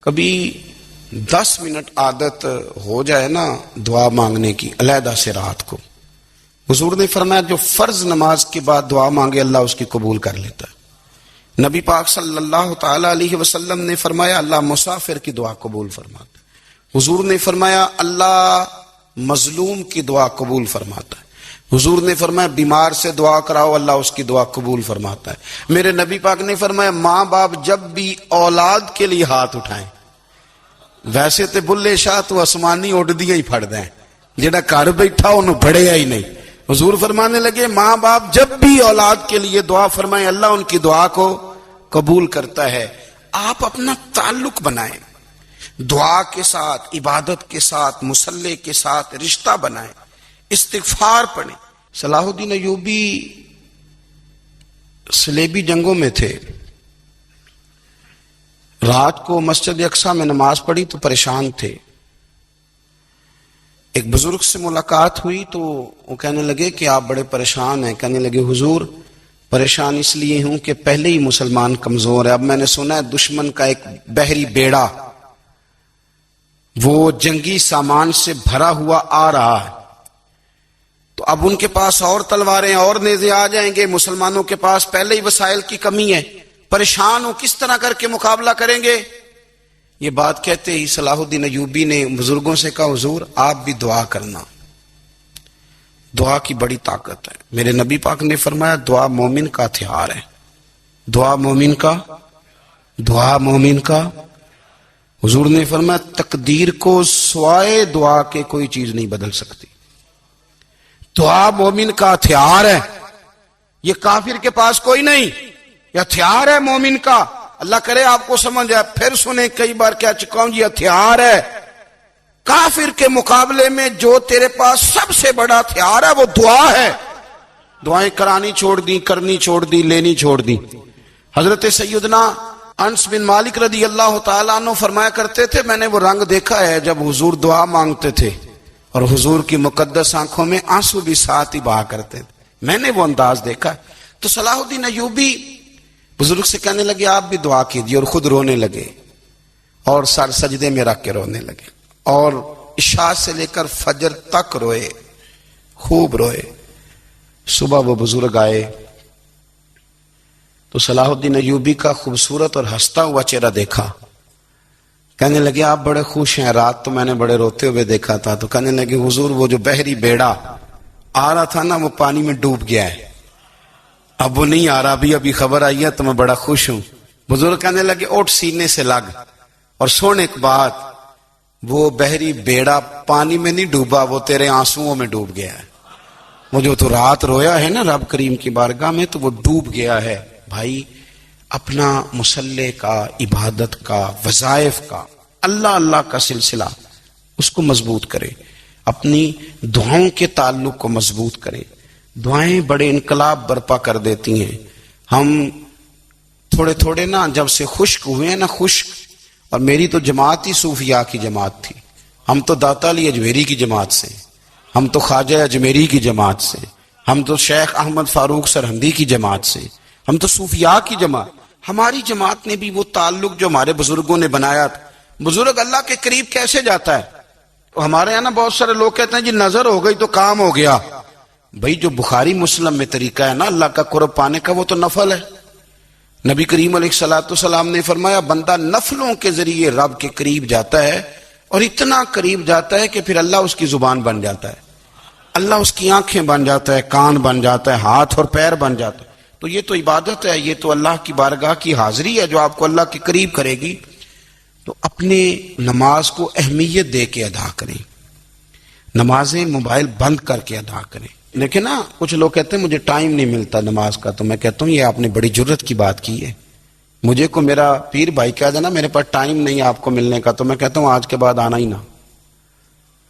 کبھی 10 منٹ عادت ہو جائے نا دعا مانگنے کی علیحدہ سے رات کو، حضور نے فرمایا جو فرض نماز کے بعد دعا مانگے اللہ اس کی قبول کر لیتا ہے۔ نبی پاک صلی اللہ تعالی علیہ وسلم نے فرمایا اللہ مسافر کی دعا قبول فرماتا ہے۔ حضور نے فرمایا اللہ مظلوم کی دعا قبول فرماتا ہے۔ حضور نے فرمایا بیمار سے دعا کراؤ اللہ اس کی دعا قبول فرماتا ہے۔ میرے نبی پاک نے فرمایا ماں باپ جب بھی اولاد کے لیے ہاتھ اٹھائیں، ویسے تے بلے شاہ تو آسمانی اڈ دیا ہی پھڑ دیں، جڑا گھر بیٹھا انہوں بڑھیا ہی نہیں۔ حضور فرمانے لگے ماں باپ جب بھی اولاد کے لیے دعا فرمائیں اللہ ان کی دعا کو قبول کرتا ہے۔ آپ اپنا تعلق بنائیں دعا کے ساتھ، عبادت کے ساتھ، مصلی کے ساتھ رشتہ بنائیں، استغفار پڑھیں۔ صلاح الدین ایوبی صلیبی جنگوں میں تھے، رات کو مسجد اقصی میں نماز پڑھی تو پریشان تھے۔ ایک بزرگ سے ملاقات ہوئی تو وہ کہنے لگے کہ آپ بڑے پریشان ہیں۔ کہنے لگے حضور پریشان اس لیے ہوں کہ پہلے ہی مسلمان کمزور ہے، اب میں نے سنا ہے دشمن کا ایک بحری بیڑا وہ جنگی سامان سے بھرا ہوا آ رہا ہے، تو اب ان کے پاس اور تلواریں اور نیزے آ جائیں گے، مسلمانوں کے پاس پہلے ہی وسائل کی کمی ہے، پریشان ہو کس طرح کر کے مقابلہ کریں گے۔ یہ بات کہتے ہی صلاح الدین ایوبی نے بزرگوں سے کہا حضور آپ بھی دعا کرنا، دعا کی بڑی طاقت ہے۔ میرے نبی پاک نے فرمایا دعا مومن کا ہتھیار ہے، دعا مومن کا حضور نے فرمایا تقدیر کو سوائے دعا کے کوئی چیز نہیں بدل سکتی۔ دعا مومن کا ہتھیار ہے، یہ کافر کے پاس کوئی نہیں، یہ ہتھیار ہے مومن کا۔ اللہ کرے آپ کو سمجھ آئے، پھر سنیں کئی بار کہہ چکا ہوں یہ ہتھیار ہے۔ کافر کے مقابلے میں جو تیرے پاس سب سے بڑا ہتھیار ہے وہ دعا ہے۔ دعائیں کرانی چھوڑ دی، کرنی چھوڑ دی، لینی چھوڑ دی۔ حضرت سیدنا انس بن مالک رضی اللہ تعالیٰ عنہ فرمایا کرتے تھے میں نے وہ رنگ دیکھا ہے جب حضور دعا مانگتے تھے اور حضور کی مقدس آنکھوں میں آنسو بھی ساتھ ہی بہا کرتے تھے، میں نے وہ انداز دیکھا۔ تو صلاح الدین ایوبی بزرگ سے کہنے لگے آپ بھی دعا کیجیے، اور خود رونے لگے اور سر سجدے میں رکھ کے رونے لگے، اور عشاء سے لے کر فجر تک روئے، خوب روئے۔ صبح وہ بزرگ آئے تو صلاح الدین ایوبی کا خوبصورت اور ہنستا ہوا چہرہ دیکھا، کہنے لگے آپ بڑے خوش ہیں، رات تو میں نے بڑے روتے ہوئے دیکھا تھا۔ تو کہنے لگے حضور وہ جو بحری بیڑا آ رہا تھا نا وہ پانی میں ڈوب گیا ہے، اب وہ نہیں آ رہا، ابھی خبر آئی ہے تو میں بڑا خوش ہوں۔ بزرگ کہنے لگے اٹھ سینے سے لگ، اور سن ایک بات، وہ بحری بیڑا پانی میں نہیں ڈوبا، وہ تیرے آنسوؤں میں ڈوب گیا ہے۔ وہ جو تو رات رویا ہے نا رب کریم کی بارگاہ میں تو وہ ڈوب گیا ہے۔ بھائی اپنا مصلی کا، عبادت کا، وظائف کا، اللہ کا سلسلہ اس کو مضبوط کرے، اپنی دعاؤں کے تعلق کو مضبوط کرے۔ دعائیں بڑے انقلاب برپا کر دیتی ہیں۔ ہم تھوڑے تھوڑے نا جب سے خشک ہوئے ہیں نا، خشک، اور میری تو جماعت ہی صوفیاء کی جماعت تھی، ہم تو داتا علی اجمیری کی جماعت سے، ہم تو خواجہ اجمیری کی جماعت سے، ہم تو شیخ احمد فاروق سرہندی کی جماعت سے، ہم تو صوفیاء کی جماعت۔ ہماری جماعت نے بھی وہ تعلق جو ہمارے بزرگوں نے بنایا تھا۔ بزرگ اللہ کے قریب کیسے جاتا ہے؟ ہمارے یہاں نا بہت سارے لوگ کہتے ہیں جی نظر ہو گئی تو کام ہو گیا۔ بھئی جو بخاری مسلم میں طریقہ ہے نا اللہ کا قرب پانے کا وہ تو نفل ہے۔ نبی کریم علیہ السلام نے فرمایا بندہ نفلوں کے ذریعے رب کے قریب جاتا ہے، اور اتنا قریب جاتا ہے کہ پھر اللہ اس کی زبان بن جاتا ہے، اللہ اس کی آنکھیں بن جاتا ہے، کان بن جاتا ہے، ہاتھ اور پیر بن جاتا ہے۔ تو یہ تو عبادت ہے، یہ تو اللہ کی بارگاہ کی حاضری ہے جو آپ کو اللہ کے قریب کرے گی۔ تو اپنے نماز کو اہمیت دے کے ادا کریں، نمازیں موبائل بند کر کے ادا کریں۔ لیکن نا کچھ لوگ کہتے ہیں مجھے ٹائم نہیں ملتا نماز کا، تو میں کہتا ہوں یہ آپ نے بڑی جرت کی بات کی ہے۔ مجھے کو میرا پیر بھائی کہہ دینا میرے پاس ٹائم نہیں آپ کو ملنے کا، تو میں کہتا ہوں آج کے بعد آنا ہی نہ۔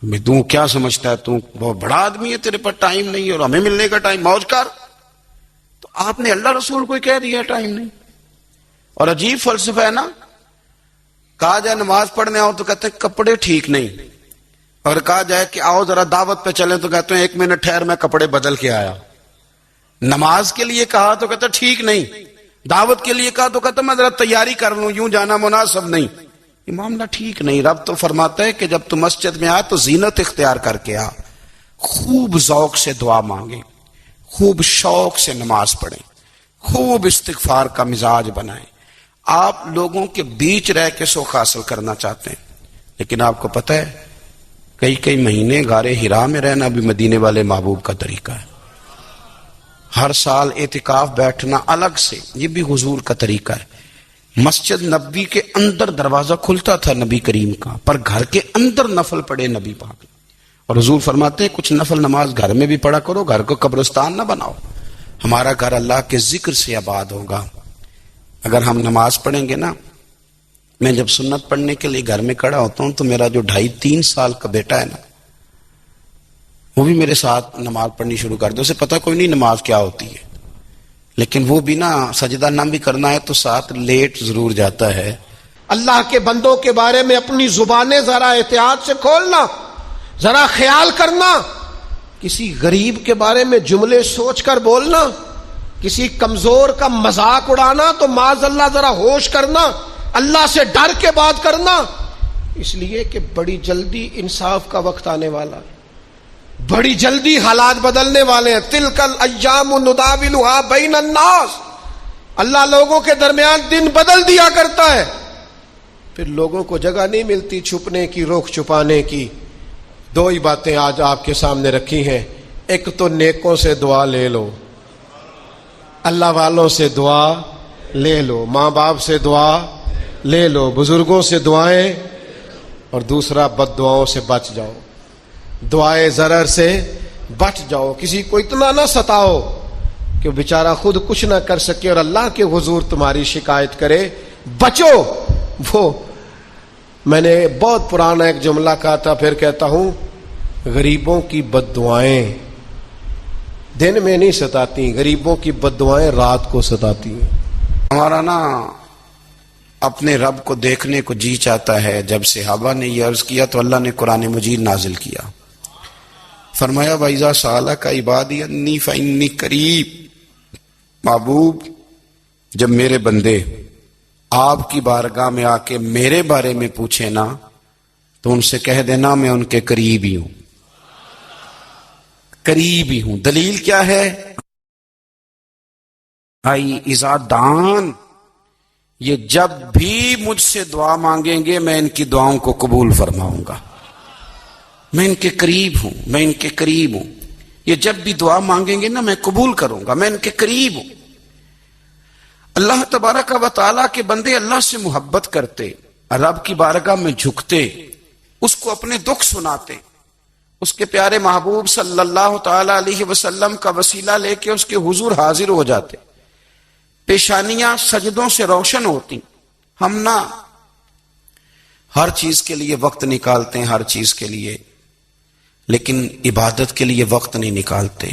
میں تو کیا سمجھتا ہے تو بہت بڑا آدمی ہے، تیرے پاس ٹائم نہیں ہے اور ہمیں ملنے کا ٹائم، موج کر۔ تو آپ نے اللہ رسول کو کہہ دیا ٹائم نہیں۔ اور عجیب فلسفہ ہے نا، کہا جائے نماز پڑھنے آؤ تو کہتے ہیں کپڑے ٹھیک نہیں، اور کہا جائے کہ آؤ ذرا دعوت پہ چلیں تو کہتے ہیں 1 منٹ ٹھہر میں کپڑے بدل کے آیا۔ نماز کے لیے کہا تو کہتا ٹھیک نہیں، دعوت کے لیے کہا تو کہتا میں ذرا تیاری کر لوں، یوں جانا مناسب نہیں۔ یہ معاملہ ٹھیک نہیں. رب تو فرماتا ہے کہ جب تم مسجد میں آ تو زینت اختیار کر کے آ, خوب ذوق سے دعا مانگیں, خوب شوق سے نماز پڑھیں, خوب استغفار کا مزاج بنائیں. آپ لوگوں کے بیچ رہ کے سوکھ حاصل کرنا چاہتے ہیں, لیکن آپ کو پتہ ہے کئی مہینے غار حرا میں رہنا بھی مدینے والے محبوب کا طریقہ ہے. ہر سال اعتکاف بیٹھنا الگ سے, یہ بھی حضور کا طریقہ ہے. مسجد نبی کے اندر دروازہ کھلتا تھا نبی کریم کا, پر گھر کے اندر نفل پڑے نبی پاک. اور حضور فرماتے ہیں کچھ نفل نماز گھر میں بھی پڑھا کرو, گھر کو قبرستان نہ بناؤ. ہمارا گھر اللہ کے ذکر سے آباد ہوگا. اگر ہم نماز پڑھیں گے نا, میں جب سنت پڑھنے کے لیے گھر میں کھڑا ہوتا ہوں تو میرا جو 2.5-3 سال کا بیٹا ہے نا, وہ بھی میرے ساتھ نماز پڑھنی شروع کر دے. اسے پتہ کوئی نہیں نماز کیا ہوتی ہے, لیکن وہ بھی نا سجدہ نہ بھی کرنا ہے تو ساتھ لیٹ ضرور جاتا ہے. اللہ کے بندوں کے بارے میں اپنی زبانیں ذرا احتیاط سے کھولنا, ذرا خیال کرنا. کسی غریب کے بارے میں جملے سوچ کر بولنا, کسی کمزور کا مذاق اڑانا تو معاذ اللہ ذرا ہوش کرنا, اللہ سے ڈر کے بات کرنا. اس لیے کہ بڑی جلدی انصاف کا وقت آنے والا ہے, بڑی جلدی حالات بدلنے والے ہیں. تلک الایام نداولها بین الناس, اللہ لوگوں کے درمیان دن بدل دیا کرتا ہے, پھر لوگوں کو جگہ نہیں ملتی چھپنے کی, رخ چھپانے کی. 2 ہی باتیں آج آپ کے سامنے رکھی ہیں. ایک تو نیکوں سے دعا لے لو, اللہ والوں سے دعا لے لو, ماں باپ سے دعا لے لو, بزرگوں سے دعائیں, اور دوسرا بد دعاؤں سے بچ جاؤ, دعائے ضرر سے بچ جاؤ. کسی کو اتنا نہ ستاؤ کہ بیچارہ خود کچھ نہ کر سکے اور اللہ کے حضور تمہاری شکایت کرے. بچو. وہ میں نے بہت پرانا ایک جملہ کہا تھا, پھر کہتا ہوں, غریبوں کی بد دعائیں دن میں نہیں ستاتی, غریبوں کی بد دعائیں رات کو ستاتی ہیں. ہمارا نا اپنے رب کو دیکھنے کو جی چاہتا ہے. جب صحابہ نے یہ عرض کیا تو اللہ نے قرآن مجید نازل کیا, فرمایا وَإِذَا سَأَلَكَ عِبَادِي أَنِّي فَإِنِّي قَرِيبٌ. محبوب, جب میرے بندے آپ کی بارگاہ میں آ کے میرے بارے میں پوچھے نا تو ان سے کہہ دینا میں ان کے قریب ہی ہوں, قریب ہی ہوں. دلیل کیا ہے؟ آئی اذا دان, یہ جب بھی مجھ سے دعا مانگیں گے میں ان کی دعاؤں کو قبول فرماؤں گا. میں ان کے قریب ہوں, میں ان کے قریب ہوں. یہ جب بھی دعا مانگیں گے نا میں قبول کروں گا, میں ان کے قریب ہوں. اللہ تبارک و تعالیٰ کے بندے اللہ سے محبت کرتے, رب کی بارگاہ میں جھکتے, اس کو اپنے دکھ سناتے, اس کے پیارے محبوب صلی اللہ تعالی علیہ وسلم کا وسیلہ لے کے اس کے حضور حاضر ہو جاتے, پیشانیاں سجدوں سے روشن ہوتی. ہم نہ ہر چیز کے لیے وقت نکالتے ہیں, ہر چیز کے لیے, لیکن عبادت کے لیے وقت نہیں نکالتے.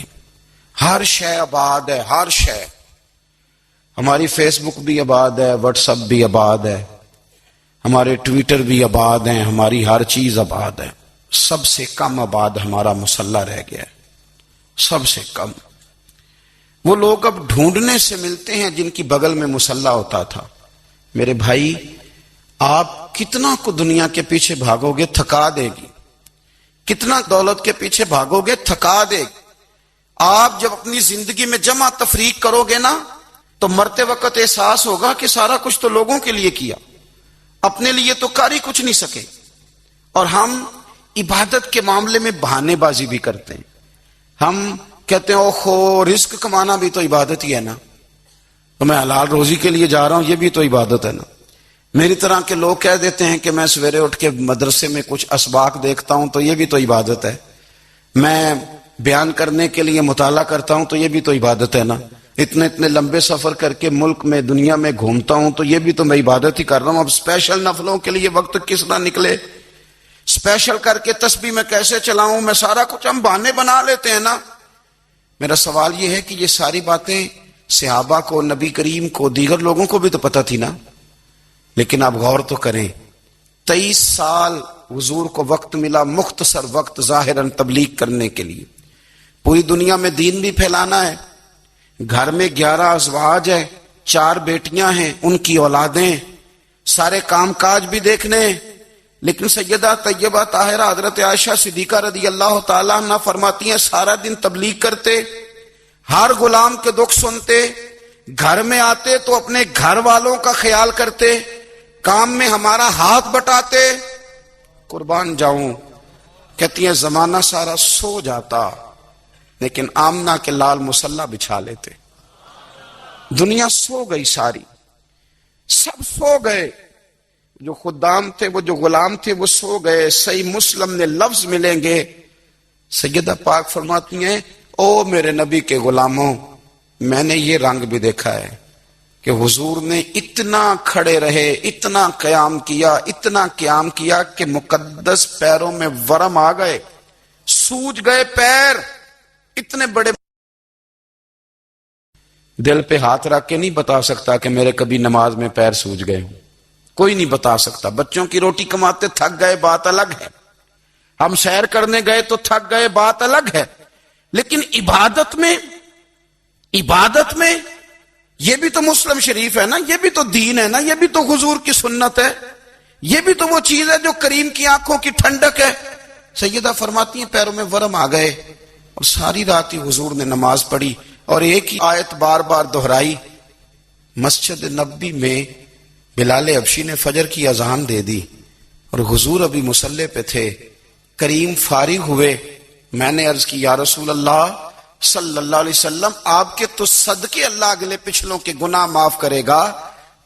ہر شے آباد ہے, ہر شے. ہماری فیس بک بھی آباد ہے, واٹس ایپ بھی آباد ہے, ہمارے ٹویٹر بھی آباد ہیں, ہماری ہر چیز آباد ہے. سب سے کم آباد ہمارا مصلی رہ گیا ہے, سب سے کم. وہ لوگ اب ڈھونڈنے سے ملتے ہیں جن کی بغل میں مصلی ہوتا تھا. میرے بھائی, آپ کتنا کو دنیا کے پیچھے بھاگو گے تھکا دے گی, کتنا دولت کے پیچھے بھاگو گے تھکا دے گی. آپ جب اپنی زندگی میں جمع تفریق کرو گے نا تو مرتے وقت احساس ہوگا کہ سارا کچھ تو لوگوں کے لیے کیا, اپنے لیے تو کر ہی کچھ نہیں سکے. اور ہم عبادت کے معاملے میں بہانے بازی بھی کرتے ہیں. ہم کہتے ہیں اوہو رزق کمانا بھی تو عبادت ہی ہے نا, تو میں حلال روزی کے لیے جا رہا ہوں, یہ بھی تو عبادت ہے نا. میری طرح کے لوگ کہہ دیتے ہیں کہ میں سویرے اٹھ کے مدرسے میں کچھ اسباق دیکھتا ہوں تو یہ بھی تو عبادت ہے. میں بیان کرنے کے لیے مطالعہ کرتا ہوں تو یہ بھی تو عبادت ہے نا. اتنے لمبے سفر کر کے ملک میں دنیا میں گھومتا ہوں تو یہ بھی تو میں عبادت ہی کر رہا ہوں. اب اسپیشل نفلوں کے لیے وقت کس طرح نکلے, اسپیشل کر کے تسبیح میں کیسے چلاؤں, میں سارا کچھ ہم بہانے بنا لیتے ہیں نا. میرا سوال یہ ہے کہ یہ ساری باتیں صحابہ کو, نبی کریم کو, دیگر لوگوں کو بھی تو پتہ تھی نا. لیکن آپ غور تو کریں, 23 سال حضور کو وقت ملا, مختصر وقت ظاہراً تبلیغ کرنے کے لیے. پوری دنیا میں دین بھی پھیلانا ہے. گھر میں 11 ازواج ہے, 4 بیٹیاں ہیں, ان کی اولادیں, سارے کام کاج بھی دیکھنے، لیکن سیدہ طیبہ طاہرہ حضرت عائشہ صدیقہ رضی اللہ تعالیٰ عنہ فرماتی ہیں سارا دن تبلیغ کرتے، ہر غلام کے دکھ سنتے، گھر میں آتے تو اپنے گھر والوں کا خیال کرتے، کام میں ہمارا ہاتھ بٹاتے، قربان جاؤں، کہتی ہیں زمانہ سارا سو جاتا لیکن آمنہ کے لال مصلی بچھا لیتے۔ دنیا سو گئی، ساری سب سو گئے، جو خدام تھے، وہ جو غلام تھے، وہ سو گئے۔ صحیح مسلم میں لفظ ملیں گے، سیدہ پاک فرماتی ہیں او میرے نبی کے غلاموں، میں نے یہ رنگ بھی دیکھا ہے کہ حضور نے اتنا کھڑے رہے، اتنا قیام کیا کہ مقدس پیروں میں ورم آ گئے، سوج گئے پیر، اتنے بڑے۔ دل پہ ہاتھ رکھ کے نہیں بتا سکتا کہ میرے کبھی نماز میں پیر سوج گئے ہوں، کوئی نہیں بتا سکتا۔ بچوں کی روٹی کماتے تھک گئے، بات الگ ہے، ہم سیر کرنے گئے تو تھک گئے، بات الگ ہے، لیکن عبادت میں یہ بھی تو مسلم شریف ہے نا، یہ بھی تو دین ہے نا، یہ بھی تو حضور کی سنت ہے، یہ بھی تو وہ چیز ہے جو کریم کی آنکھوں کی ٹھنڈک ہے۔ سیدہ فرماتی ہیں پیروں میں ورم آ گئے، اور ساری رات ہی حضور نے نماز پڑھی اور ایک ہی آیت بار بار دہرائی۔ مسجد نبوی میں بلال حبشی نے فجر کی اذان دے دی اور حضور ابھی مصلی پہ تھے، کریم فارغ ہوئے، میں نے عرض کی یا رسول اللہ صلی اللہ علیہ وسلم، آپ کے تو صدقے اللہ اگلے پچھلوں کے گناہ معاف کرے گا،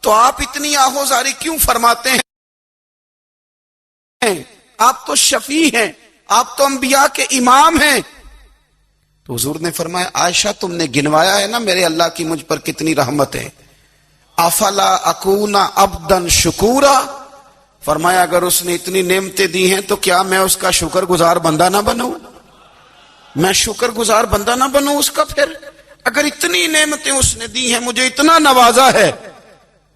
تو آپ اتنی آہوزاری کیوں فرماتے ہیں؟ آپ تو شفیع ہیں، آپ تو انبیاء کے امام ہیں۔ تو حضور نے فرمایا عائشہ تم نے گنوایا ہے نا میرے اللہ کی مجھ پر کتنی رحمت ہے، افلا اکون عبدا شکورا، فرمایا اگر اس نے اتنی نعمتیں دی ہیں تو کیا میں اس کا شکر گزار بندہ نہ بنوں؟ میں شکر گزار بندہ نہ بنوں اس کا؟ پھر اگر اتنی نعمتیں اس نے دی ہیں، مجھے اتنا نوازا ہے،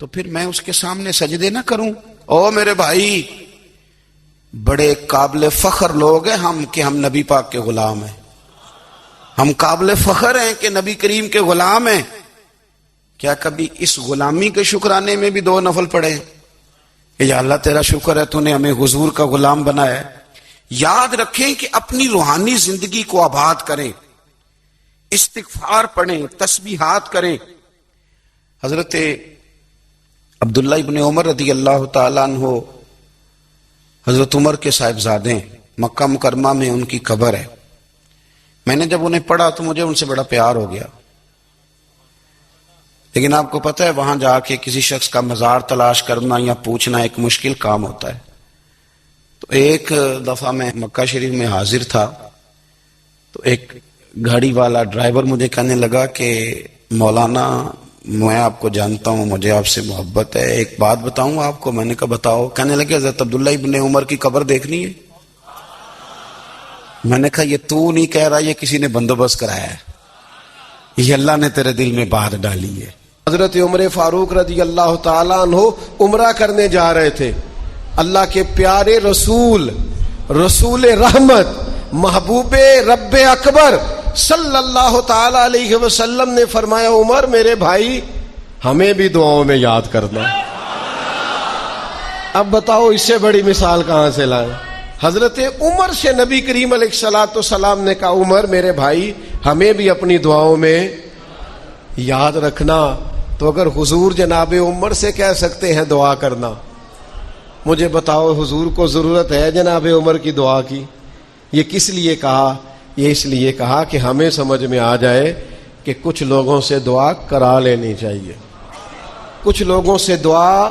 تو پھر میں اس کے سامنے سجدے نہ کروں؟ او میرے بھائی، بڑے قابل فخر لوگ ہیں ہم کہ ہم نبی پاک کے غلام ہیں، ہم قابل فخر ہیں کہ نبی کریم کے غلام ہیں۔ کیا کبھی اس غلامی کے شکرانے میں بھی 2 نفل پڑھے کہ یا اللہ تیرا شکر ہے تو نے ہمیں حضور کا غلام بنایا ہے؟ یاد رکھیں کہ اپنی روحانی زندگی کو آباد کریں، استغفار پڑھیں، تسبیحات کریں۔ حضرت عبداللہ ابن عمر رضی اللہ تعالیٰ عنہ حضرت عمر کے صاحبزادے، مکہ مکرمہ میں ان کی قبر ہے۔ میں نے جب انہیں پڑھا تو مجھے ان سے بڑا پیار ہو گیا، لیکن آپ کو پتہ ہے وہاں جا کے کسی شخص کا مزار تلاش کرنا یا پوچھنا ایک مشکل کام ہوتا ہے۔ تو ایک دفعہ میں مکہ شریف میں حاضر تھا، تو ایک گاڑی والا ڈرائیور مجھے کہنے لگا کہ مولانا میں آپ کو جانتا ہوں، مجھے آپ سے محبت ہے، ایک بات بتاؤں آپ کو؟ میں نے کہا بتاؤ۔ کہنے لگے حضرت عبداللہ ابن عمر کی قبر دیکھنی ہے۔ میں نے کہا یہ تو نہیں کہہ رہا، یہ کسی نے بندوبست کرایا ہے، یہ اللہ نے تیرے دل میں بات ڈالی ہے۔ حضرت عمر فاروق رضی اللہ تعالیٰ عنہ عمرہ کرنے جا رہے تھے، اللہ کے پیارے رسول رحمت محبوب رب اکبر صلی اللہ تعالی علیہ وسلم نے فرمایا عمر میرے بھائی ہمیں بھی دعاؤں میں یاد کرنا۔ اب بتاؤ اس سے بڑی مثال کہاں سے لائیں؟ حضرت عمر سے نبی کریم علیہ الصلوۃ والسلام نے کہا عمر میرے بھائی ہمیں بھی اپنی دعاؤں میں یاد رکھنا۔ تو اگر حضور جناب عمر سے کہہ سکتے ہیں دعا کرنا، مجھے بتاؤ حضور کو ضرورت ہے جناب عمر کی دعا کی؟ یہ کس لیے کہا؟ یہ اس لیے کہا کہ ہمیں سمجھ میں آ جائے کہ کچھ لوگوں سے دعا کرا لینی چاہیے، کچھ لوگوں سے دعا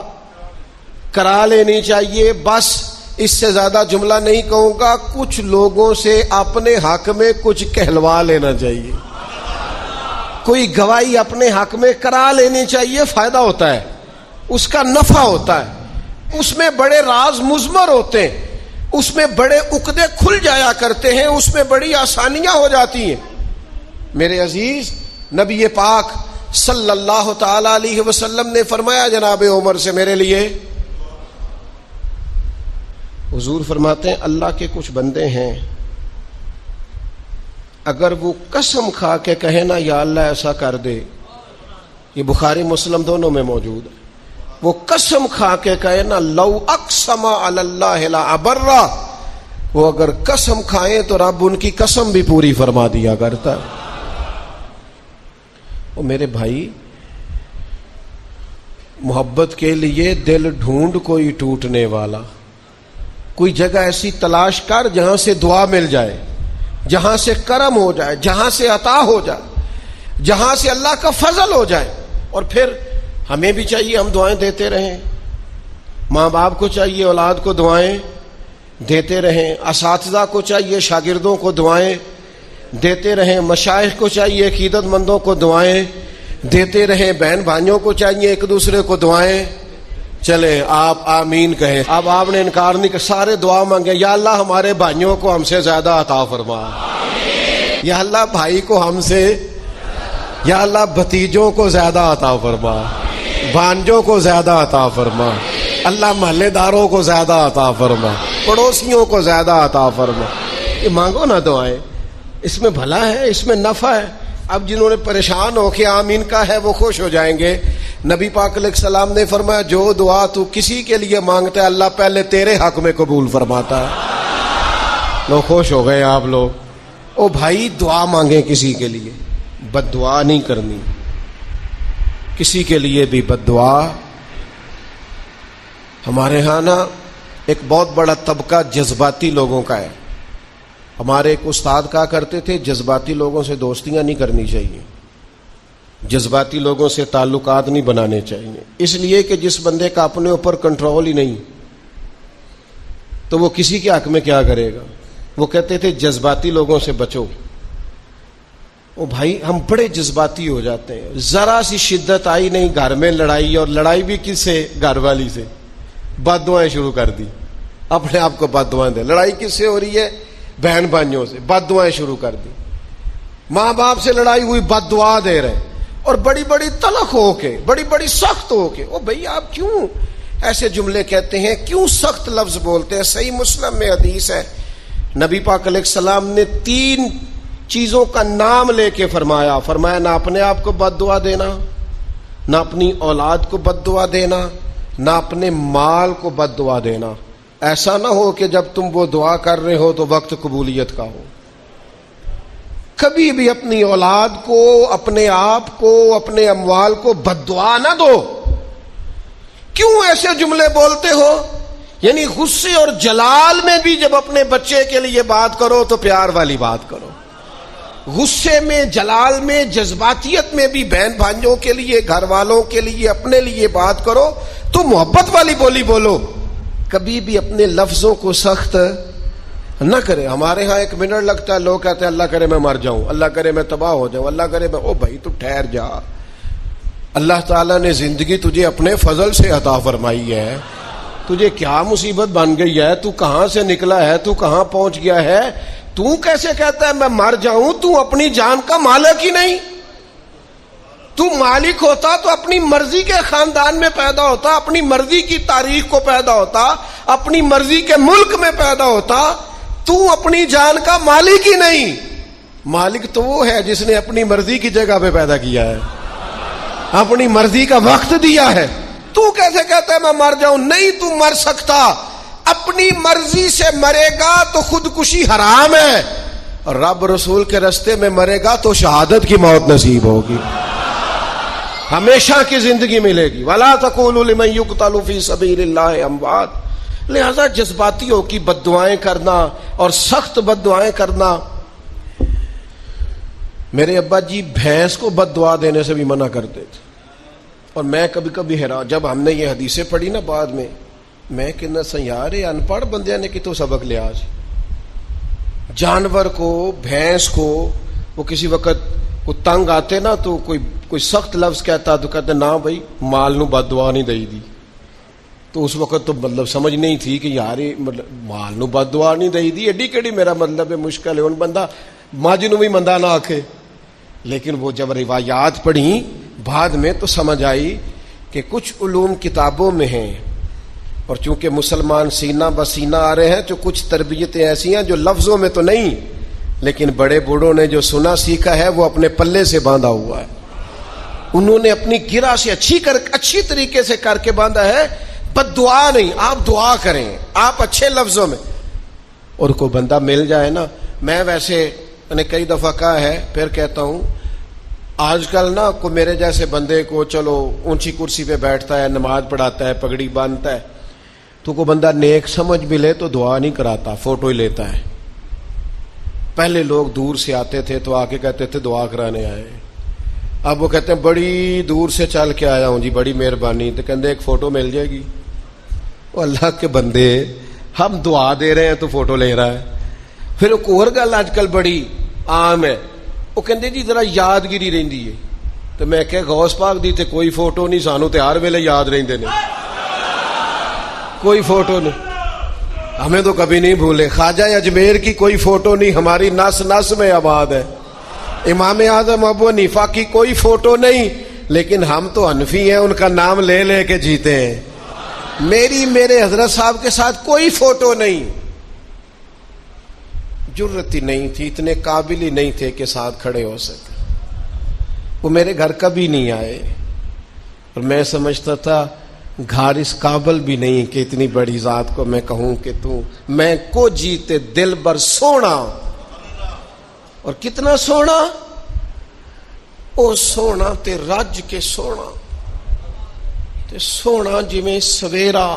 کرا لینی چاہیے۔ بس اس سے زیادہ جملہ نہیں کہوں گا، کچھ لوگوں سے اپنے حق میں کچھ کہلوا لینا چاہیے، کوئی گواہی اپنے حق میں کرا لینی چاہیے، فائدہ ہوتا ہے، اس کا نفع ہوتا ہے، اس میں بڑے راز مضمر ہوتے ہیں، اس میں بڑے عقدے کھل جایا کرتے ہیں، اس میں بڑی آسانیاں ہو جاتی ہیں۔ میرے عزیز نبی پاک صلی اللہ تعالی علیہ وسلم نے فرمایا جناب عمر سے میرے لیے، حضور فرماتے ہیں اللہ کے کچھ بندے ہیں اگر وہ قسم کھا کے کہے نا یا اللہ ایسا کر دے، یہ بخاری مسلم دونوں میں موجود ہے، وہ قسم کھا کے کہے نا لو اقسم علی اللہ لا ابرہ، وہ اگر قسم کھائیں تو رب ان کی قسم بھی پوری فرما دیا کرتا ہے۔ وہ میرے بھائی، محبت کے لیے دل ڈھونڈ کوئی ٹوٹنے والا، کوئی جگہ ایسی تلاش کر جہاں سے دعا مل جائے، جہاں سے کرم ہو جائے، جہاں سے عطا ہو جائے، جہاں سے اللہ کا فضل ہو جائے۔ اور پھر ہمیں بھی چاہیے ہم دعائیں دیتے رہیں، ماں باپ کو چاہیے اولاد کو دعائیں دیتے رہیں، اساتذہ کو چاہیے شاگردوں کو دعائیں دیتے رہیں، مشائخ کو چاہیے عقیدت مندوں کو دعائیں دیتے رہیں، بہن بھائیوں کو چاہیے ایک دوسرے کو دعائیں۔ چلیں آپ آمین کہیں۔ اب آپ نے انکار نہیں کہ سارے دعا مانگے، یا اللہ ہمارے بھائیوں کو ہم سے زیادہ عطا فرما، یا اللہ بھائی کو ہم سے، یا اللہ بھتیجوں کو زیادہ عطا فرما، بھانجوں کو زیادہ عطا فرما، اللہ محلے داروں کو زیادہ عطا فرما، پڑوسیوں کو زیادہ عطا فرما۔ یہ مانگو نا دعائیں، اس میں بھلا ہے، اس میں نفع ہے۔ اب جنہوں نے پریشان ہو کے آمین کا ہے وہ خوش ہو جائیں گے۔ نبی پاک علیہ السلام نے فرمایا جو دعا تو کسی کے لیے مانگتا ہے اللہ پہلے تیرے حق میں قبول فرماتا ہے۔ لوگ خوش ہو گئے آپ لوگ۔ او بھائی دعا مانگیں کسی کے لیے، بد دعا نہیں کرنی، کسی کے لیے بھی بد دعا۔ ہمارے ہاں نا ایک بہت بڑا طبقہ جذباتی لوگوں کا ہے۔ ہمارے ایک استاد کہا کرتے تھے جذباتی لوگوں سے دوستیاں نہیں کرنی چاہیے، جذباتی لوگوں سے تعلقات نہیں بنانے چاہیے، اس لیے کہ جس بندے کا اپنے اوپر کنٹرول ہی نہیں تو وہ کسی کے حق میں کیا کرے گا۔ وہ کہتے تھے جذباتی لوگوں سے بچو۔ او بھائی ہم بڑے جذباتی ہو جاتے ہیں، ذرا سی شدت آئی نہیں گھر میں لڑائی، اور لڑائی بھی کس سے؟ گھر والی سے۔ بد دعائیں شروع کر دی، اپنے آپ کو بد دعائیں دے۔ لڑائی کس سے ہو رہی ہے؟ بہن بھائیوں سے، بد دعائیں شروع کر دی۔ ماں باپ سے لڑائی ہوئی، بد دعا دے رہے، اور بڑی بڑی تلخ ہو کے، بڑی بڑی سخت ہو کے۔ او بھئی آپ کیوں ایسے جملے کہتے ہیں، کیوں سخت لفظ بولتے ہیں؟ صحیح مسلم میں حدیث ہے، نبی پاک علیہ السلام نے 3 چیزوں کا نام لے کے فرمایا نہ اپنے آپ کو بد دعا دینا، نہ اپنی اولاد کو بد دعا دینا، نہ اپنے مال کو بد دعا دینا۔ ایسا نہ ہو کہ جب تم وہ دعا کر رہے ہو تو وقت قبولیت کا ہو۔ کبھی بھی اپنی اولاد کو، اپنے آپ کو، اپنے اموال کو بد دعا نہ دو۔ کیوں ایسے جملے بولتے ہو؟ یعنی غصے اور جلال میں بھی جب اپنے بچے کے لیے بات کرو تو پیار والی بات کرو، غصے میں، جلال میں، جذباتیت میں بھی بہن بھائیوں کے لیے، گھر والوں کے لیے، اپنے لیے بات کرو تو محبت والی بولی بولو۔ کبھی بھی اپنے لفظوں کو سخت نہ کرے۔ ہمارے ہاں 1 منٹ لگتا ہے، لوگ کہتے ہیں اللہ کرے میں مر جاؤں، اللہ کرے میں تباہ ہو جاؤں، اللہ کرے میں۔ او بھائی تو ٹھہر جا، اللہ تعالیٰ نے زندگی تجھے اپنے فضل سے عطا فرمائی ہے، تجھے کیا مصیبت بن گئی ہے، تو کہاں سے نکلا ہے، تو کہاں پہنچ گیا ہے، تو کیسے کہتا ہے میں مر جاؤں؟ تو اپنی جان کا مالک ہی نہیں۔ تو مالک ہوتا تو اپنی مرضی کے خاندان میں پیدا ہوتا، اپنی مرضی کی تاریخ کو پیدا ہوتا، اپنی مرضی کے ملک میں پیدا ہوتا۔ تو اپنی جان کا مالک ہی نہیں۔ مالک تو وہ ہے جس نے اپنی مرضی کی جگہ پہ پیدا کیا ہے، اپنی مرضی کا وقت دیا ہے۔ تو کیسے کہتا ہے میں مر جاؤں؟ نہیں، تو مر سکتا، اپنی مرضی سے مرے گا تو خودکشی حرام ہے، اور رب رسول کے راستے میں مرے گا تو شہادت کی موت نصیب ہوگی، ہمیشہ کی زندگی ملے گی۔ وَلَا تَقُولُوا لِمَن يُقْتَلُ فِي سَبِيلِ اللَّهِ أَمْوَاتٌ۔ لہذا جذباتیوں کی بد دعائیں کرنا اور سخت بد دعائیں کرنا۔ میرے ابا جی بھینس کو بد دعا دینے سے بھی منع کرتے تھے، اور میں کبھی کبھی حیران، جب ہم نے یہ حدیثیں پڑھی نا بعد میں کہنا سا یار ان پڑھ بندیاں نے کتوں سبق لیا آج۔ جانور کو، بھینس کو، وہ کسی وقت کو تنگ آتے نا تو کوئی سخت لفظ کہتا تو کہتے نہ بھائی مال نو بد دعا نہیں دئی دی۔ تو اس وقت تو مطلب سمجھ نہیں تھی کہ یار مطلب مال نو بد دعا نہیں دئی دی، ایڈی کیڑی میرا مطلب ہے مشکل ہے، ان بندہ ماج نو بھی مندہ نہ آکھے۔ لیکن وہ جب روایات پڑھیں بعد میں تو سمجھ آئی کہ کچھ علوم کتابوں میں ہیں، اور چونکہ مسلمان سینہ بسینہ آ رہے ہیں تو کچھ تربیتیں ایسی ہیں جو لفظوں میں تو نہیں، لیکن بڑے بوڑھوں نے جو سنا سیکھا ہے وہ اپنے پلے سے باندھا ہوا ہے۔ انہوں نے اپنی گرہ سے اچھی طریقے سے کر کے باندھا ہے، بد دعا نہیں، آپ دعا کریں، آپ اچھے لفظوں میں. اور کوئی بندہ مل جائے نا، میں ویسے میں نے کئی دفعہ کہا ہے، پھر کہتا ہوں، آج کل نا کوئی میرے جیسے بندے کو چلو اونچی کرسی پہ بیٹھتا ہے، نماز پڑھاتا ہے، پگڑی باندھتا ہے، تو کوئی بندہ نیک سمجھ بھی لے تو دعا نہیں کراتا، فوٹو ہی لیتا ہے. پہلے لوگ دور سے آتے تھے تو آ کے کہتے تھے دعا کرانے آئے، اب وہ کہتے ہیں بڑی دور سے چل کے آیا ہوں جی، بڑی مہربانی، تو کہتے ایک فوٹو مل جائے گی. وہ اللہ کے بندے، ہم دعا دے رہے ہیں تو فوٹو لے رہا ہے. پھر ایک اور گل آج کل بڑی عام ہے، وہ کہتے جی ذرا یادگیری رہندی ہے. تو میں کہ غوث پاک دی تے کوئی فوٹو نہیں، سانو تے ہر ویلے یاد رہندے نے، کوئی فوٹو نہیں، ہمیں تو کبھی نہیں بھولے. خواجہ اجمیر کی کوئی فوٹو نہیں، ہماری نس نس میں آباد ہے. امام اعظم ابو حنیفہ کی کوئی فوٹو نہیں، لیکن ہم تو حنفی ہیں، ان کا نام لے لے کے جیتے ہیں. میرے حضرت صاحب کے ساتھ کوئی فوٹو نہیں، جرت ہی نہیں تھی، اتنے قابل ہی نہیں تھے کہ ساتھ کھڑے ہو سکے. وہ میرے گھر کبھی نہیں آئے، اور میں سمجھتا تھا گھر اس قابل بھی نہیں کہ اتنی بڑی ذات کو میں کہوں کہ تو میں کو جیتے دل بر سونا. اور کتنا سونا، او سونا تے رج کے سونا تے سونا جی میں سویرا،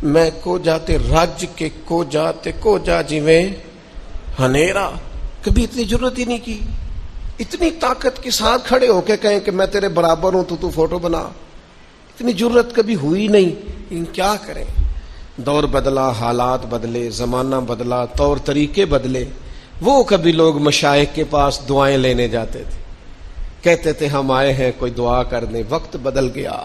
میں کو جاتے رج کے کو جاتے کو جا جی میں ہنیرا. کبھی اتنی ضرورت ہی نہیں کی، اتنی طاقت کے ساتھ کھڑے ہو کے کہیں کہ میں تیرے برابر ہوں تو فوٹو بنا، اتنی ضرورت کبھی ہوئی نہیں. ان کیا کریں، دور بدلا، حالات بدلے، زمانہ بدلا، طور طریقے بدلے. وہ کبھی لوگ مشائخ کے پاس دعائیں لینے جاتے تھے، کہتے تھے ہم آئے ہیں کوئی دعا کرنے. وقت بدل گیا،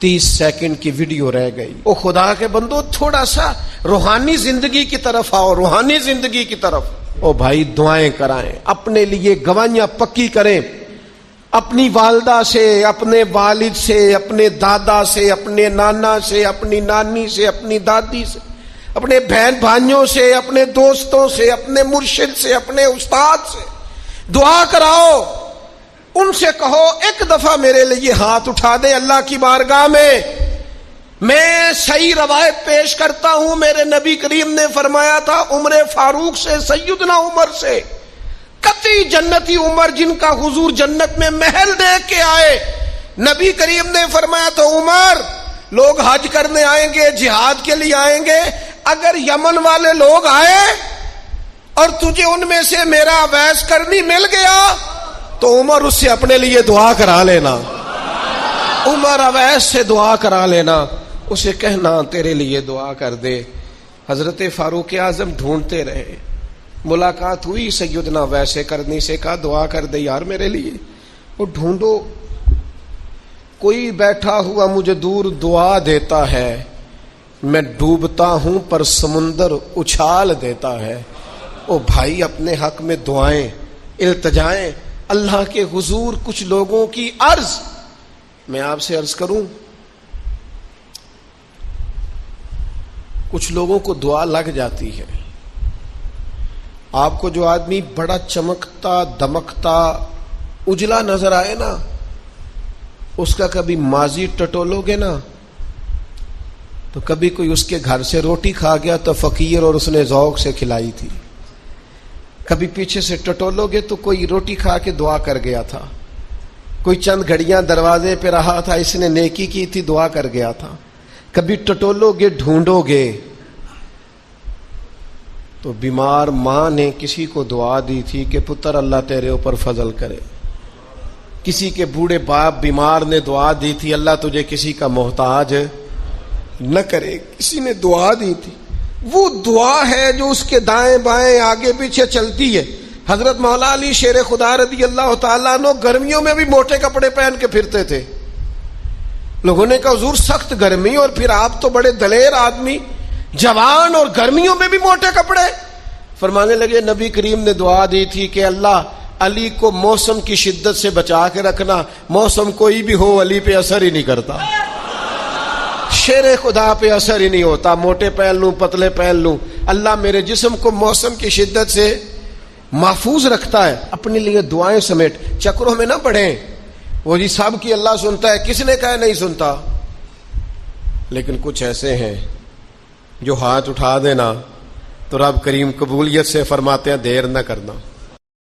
30 سیکنڈ کی ویڈیو رہ گئی. او خدا کے بندو، تھوڑا سا روحانی زندگی کی طرف آؤ، روحانی زندگی کی طرف. او بھائی دعائیں کرائیں، اپنے لیے گواہیاں پکی کریں، اپنی والدہ سے، اپنے والد سے، اپنے دادا سے، اپنے نانا سے، اپنی نانی سے، اپنی دادی سے، اپنے بہن بھائیوں سے، اپنے دوستوں سے، اپنے مرشد سے، اپنے استاد سے دعا کراؤ. ان سے کہو ایک دفعہ میرے لیے ہاتھ اٹھا دے اللہ کی بارگاہ میں. میں صحیح روایت پیش کرتا ہوں، میرے نبی کریم نے فرمایا تھا عمر فاروق سے، سیدنا عمر سے، قطعی جنتی عمر جن کا حضور جنت میں محل دیکھ کے آئے. نبی کریم نے فرمایا تھا عمر، لوگ حج کرنے آئیں گے، جہاد کے لیے آئیں گے، اگر یمن والے لوگ آئے اور تجھے ان میں سے میرا اویس کرنی مل گیا تو عمر اس سے اپنے لیے دعا کرا لینا. عمر اویس سے دعا کرا لینا، اسے کہنا تیرے لیے دعا کر دے. حضرت فاروق اعظم ڈھونڈتے رہے، ملاقات ہوئی سیدنا ویسے کرنی سے، کہا دعا کر دے یار میرے لیے. وہ ڈھونڈو، کوئی بیٹھا ہوا مجھے دور دعا دیتا ہے، میں ڈوبتا ہوں پر سمندر اچھال دیتا ہے. او بھائی اپنے حق میں دعائیں، التجائیں اللہ کے حضور. کچھ لوگوں کی عرض، میں آپ سے عرض کروں، کچھ لوگوں کو دعا لگ جاتی ہے. آپ کو جو آدمی بڑا چمکتا دمکتا اجلا نظر آئے نا، اس کا کبھی ماضی ٹٹولو گے نا تو کبھی کوئی اس کے گھر سے روٹی کھا گیا تو فقیر اور اس نے ذوق سے کھلائی تھی. کبھی پیچھے سے ٹٹولو گے تو کوئی روٹی کھا کے دعا کر گیا تھا. کوئی چند گھڑیاں دروازے پہ رہا تھا، اس نے نیکی کی تھی، دعا کر گیا تھا. کبھی ٹٹولو گے، ڈھونڈو گے تو بیمار ماں نے کسی کو دعا دی تھی کہ پتر اللہ تیرے اوپر فضل کرے. کسی کے بوڑھے باپ بیمار نے دعا دی تھی اللہ تجھے کسی کا محتاج نہ کرے. کسی نے دعا دی تھی، وہ دعا ہے جو اس کے دائیں بائیں آگے پیچھے چلتی ہے. حضرت مولا علی شیر خدا رضی اللہ تعالیٰ عنہ گرمیوں میں بھی موٹے کپڑے پہن کے پھرتے تھے. لوگوں نے کہا حضور سخت گرمی اور پھر آپ تو بڑے دلیر آدمی، جوان اور گرمیوں میں بھی موٹے کپڑے. فرمانے لگے نبی کریم نے دعا دی تھی کہ اللہ علی کو موسم کی شدت سے بچا کے رکھنا، موسم کوئی بھی ہو علی پہ اثر ہی نہیں کرتا، شیر خدا پہ اثر ہی نہیں ہوتا. موٹے پہن لوں پتلے پہن لوں، اللہ میرے جسم کو موسم کی شدت سے محفوظ رکھتا ہے اپنے لیے دعائیں سمیٹ. چکروں میں نہ پڑھیں وہ جی سب کی اللہ سنتا ہے, کس نے کہا نہیں سنتا. لیکن کچھ ایسے ہیں جو ہاتھ اٹھا دینا تو رب کریم قبولیت سے فرماتے ہیں دیر نہ کرنا.